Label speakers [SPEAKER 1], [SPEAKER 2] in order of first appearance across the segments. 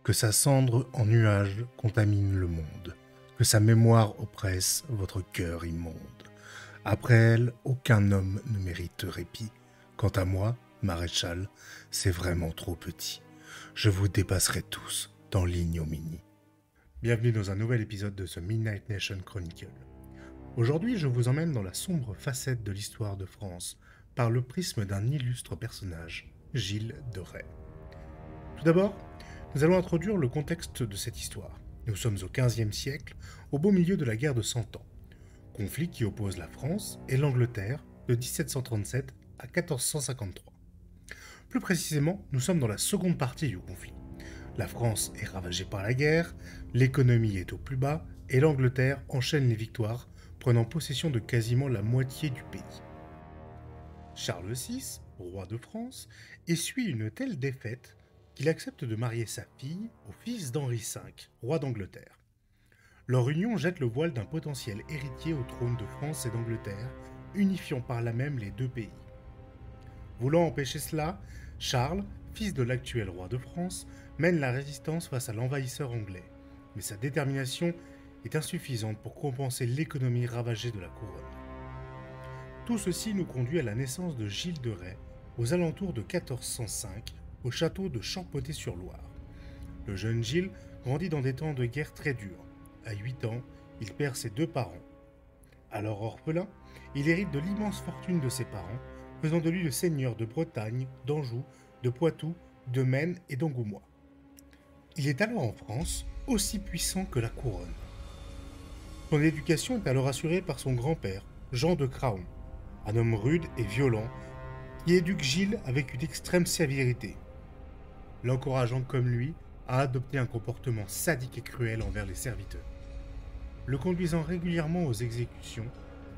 [SPEAKER 1] Que sa cendre en nuage contamine le monde, que sa mémoire oppresse votre cœur immonde. Après elle, aucun homme ne mérite répit. Quant à moi, maréchal, c'est vraiment trop petit. Je vous dépasserai tous dans l'ignominie. Bienvenue dans un nouvel épisode de The Midnight Nation Chronicle. Aujourd'hui, je vous emmène dans la sombre facette de l'histoire de France par le prisme d'un illustre personnage, Gilles de Rais. Tout d'abord, nous allons introduire le contexte de cette histoire. Nous sommes au XVe siècle, au beau milieu de la guerre de 100 ans. Conflit qui oppose la France et l'Angleterre de 1737 à 1453. Plus précisément, nous sommes dans la seconde partie du conflit. La France est ravagée par la guerre, l'économie est au plus bas et l'Angleterre enchaîne les victoires, prenant possession de quasiment la moitié du pays. Charles VI, roi de France, essuie une telle défaite qu'il accepte de marier sa fille au fils d'Henri V, roi d'Angleterre. Leur union jette le voile d'un potentiel héritier au trône de France et d'Angleterre, unifiant par là même les deux pays. Voulant empêcher cela, Charles, fils de l'actuel roi de France, mène la résistance face à l'envahisseur anglais, mais sa détermination est insuffisante pour compenser l'économie ravagée de la couronne. Tout ceci nous conduit à la naissance de Gilles de Rais, aux alentours de 1405, au château de Champotté-sur-Loire. Le jeune Gilles grandit dans des temps de guerre très durs. À 8 ans, il perd ses deux parents. Alors orphelin, il hérite de l'immense fortune de ses parents, faisant de lui le seigneur de Bretagne, d'Anjou, de Poitou, de Maine et d'Angoumois. Il est alors en France aussi puissant que la couronne. Son éducation est alors assurée par son grand-père, Jean de Craon, un homme rude et violent qui éduque Gilles avec une extrême sévérité, l'encourageant comme lui à adopter un comportement sadique et cruel envers les serviteurs. Le conduisant régulièrement aux exécutions,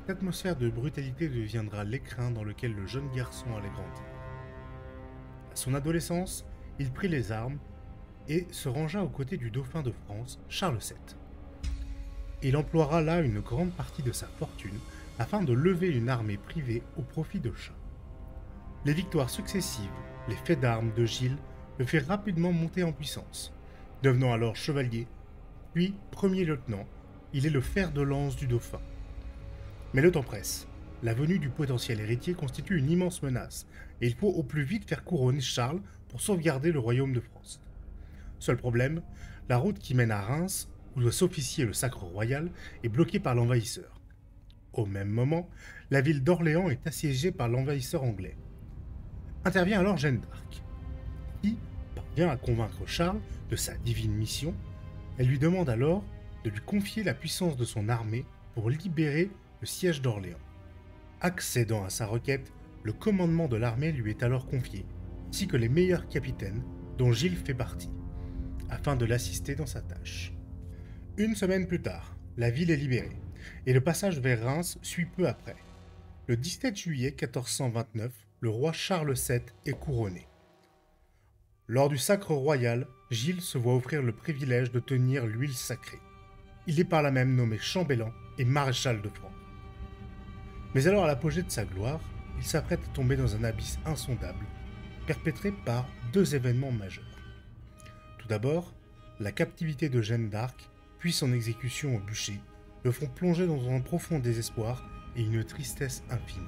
[SPEAKER 1] l'atmosphère de brutalité deviendra l'écrin dans lequel le jeune garçon allait grandir. À son adolescence, il prit les armes et se rangea aux côtés du dauphin de France, Charles VII. Il emploiera là une grande partie de sa fortune afin de lever une armée privée au profit de Charles. Les victoires successives, les faits d'armes de Gilles le firent rapidement monter en puissance. Devenant alors chevalier, puis premier lieutenant, il est le fer de lance du dauphin. Mais le temps presse. La venue du potentiel héritier constitue une immense menace, et il faut au plus vite faire couronner Charles pour sauvegarder le royaume de France. Seul problème, la route qui mène à Reims, où doit s'officier le sacre royal, est bloquée par l'envahisseur. Au même moment, la ville d'Orléans est assiégée par l'envahisseur anglais. Intervient alors Jeanne d'Arc, qui parvient à convaincre Charles de sa divine mission. Elle lui demande alors de lui confier la puissance de son armée pour libérer le siège d'Orléans. Accédant à sa requête, le commandement de l'armée lui est alors confié, ainsi que les meilleurs capitaines, dont Gilles fait partie, afin de l'assister dans sa tâche. Une semaine plus tard, la ville est libérée, et le passage vers Reims suit peu après. Le 17 juillet 1429, le roi Charles VII est couronné. Lors du sacre royal, Gilles se voit offrir le privilège de tenir l'huile sacrée. Il est par là même nommé chambellan et maréchal de France. Mais alors à l'apogée de sa gloire, il s'apprête à tomber dans un abysse insondable, perpétré par deux événements majeurs. Tout d'abord, la captivité de Jeanne d'Arc, puis son exécution au bûcher, le font plonger dans un profond désespoir et une tristesse infinie.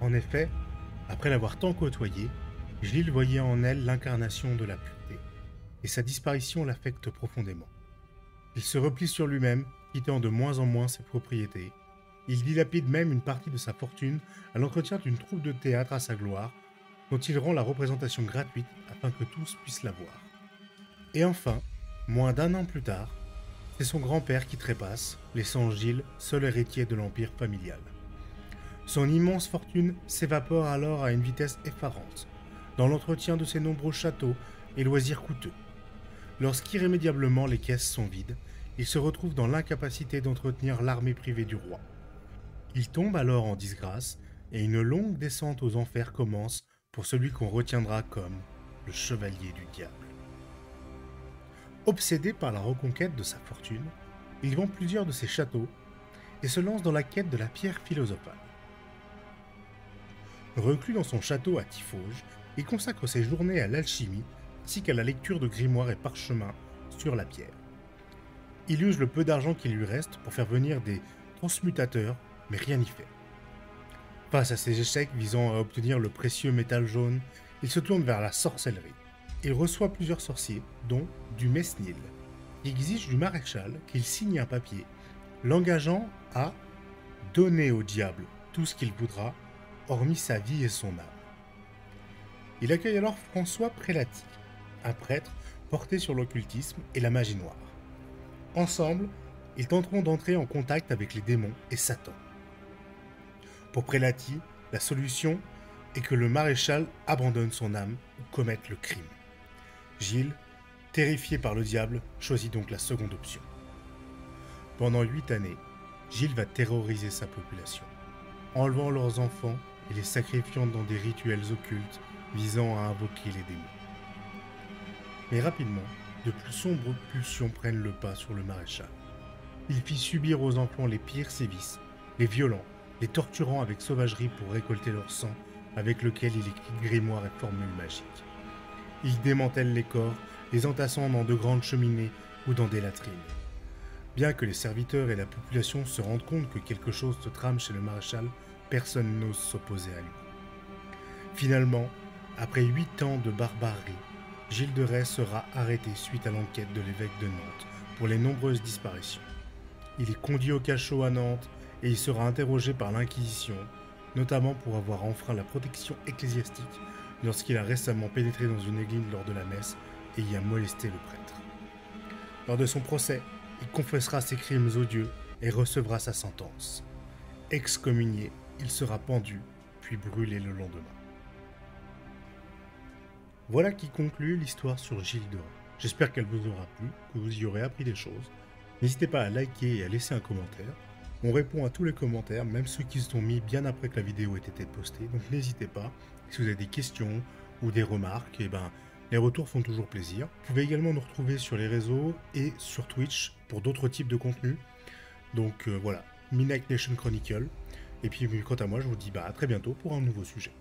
[SPEAKER 1] En effet, après l'avoir tant côtoyée, Gilles voyait en elle l'incarnation de la pureté, et sa disparition l'affecte profondément. Il se replie sur lui-même, quittant de moins en moins ses propriétés. Il dilapide même une partie de sa fortune à l'entretien d'une troupe de théâtre à sa gloire, dont il rend la représentation gratuite afin que tous puissent la voir. Et enfin, moins d'un an plus tard, c'est son grand-père qui trépasse, laissant Gilles seul héritier de l'empire familial. Son immense fortune s'évapore alors à une vitesse effarante, dans l'entretien de ses nombreux châteaux et loisirs coûteux. Lorsqu'irrémédiablement les caisses sont vides, il se retrouve dans l'incapacité d'entretenir l'armée privée du roi. Il tombe alors en disgrâce et une longue descente aux enfers commence pour celui qu'on retiendra comme le chevalier du diable. Obsédé par la reconquête de sa fortune, il vend plusieurs de ses châteaux et se lance dans la quête de la pierre philosophale. Reclus dans son château à Tiffauges, il consacre ses journées à l'alchimie ainsi qu'à la lecture de grimoires et parchemins sur la pierre. Il use le peu d'argent qui lui reste pour faire venir des transmutateurs, mais rien n'y fait. Face à ces échecs visant à obtenir le précieux métal jaune, il se tourne vers la sorcellerie. Il reçoit plusieurs sorciers, dont du Mesnil, qui exige du maréchal qu'il signe un papier l'engageant à donner au diable tout ce qu'il voudra, hormis sa vie et son âme. Il accueille alors François Prélati, un prêtre porté sur l'occultisme et la magie noire. Ensemble, ils tenteront d'entrer en contact avec les démons et Satan. Pour Prélati, la solution est que le maréchal abandonne son âme ou commette le crime. Gilles, terrifié par le diable, choisit donc la seconde option. Pendant 8 années, Gilles va terroriser sa population, enlevant leurs enfants et les sacrifiant dans des rituels occultes visant à invoquer les démons. Mais rapidement, de plus sombres pulsions prennent le pas sur le maréchal. Il fit subir aux enfants les pires sévices, les violant, les torturant avec sauvagerie pour récolter leur sang avec lequel il écrit grimoires et formules magiques. Il démantèle les corps, les entassant dans de grandes cheminées ou dans des latrines. Bien que les serviteurs et la population se rendent compte que quelque chose se trame chez le maréchal, personne n'ose s'opposer à lui. Finalement, après 8 ans de barbarie, Gilles de Rais sera arrêté suite à l'enquête de l'évêque de Nantes pour les nombreuses disparitions. Il est conduit au cachot à Nantes et il sera interrogé par l'Inquisition, notamment pour avoir enfreint la protection ecclésiastique lorsqu'il a récemment pénétré dans une église lors de la messe et y a molesté le prêtre. Lors de son procès, il confessera ses crimes odieux et recevra sa sentence. Excommunié, il sera pendu, puis brûlé le lendemain. Voilà qui conclut l'histoire sur Gilles de Rais. J'espère qu'elle vous aura plu, que vous y aurez appris des choses. N'hésitez pas à liker et à laisser un commentaire. On répond à tous les commentaires, même ceux qui se sont mis bien après que la vidéo ait été postée. Donc n'hésitez pas, si vous avez des questions ou des remarques, les retours font toujours plaisir. Vous pouvez également nous retrouver sur les réseaux et sur Twitch pour d'autres types de contenus. Donc voilà, Midnight Nation Chronicle. Et puis quant à moi, je vous dis à très bientôt pour un nouveau sujet.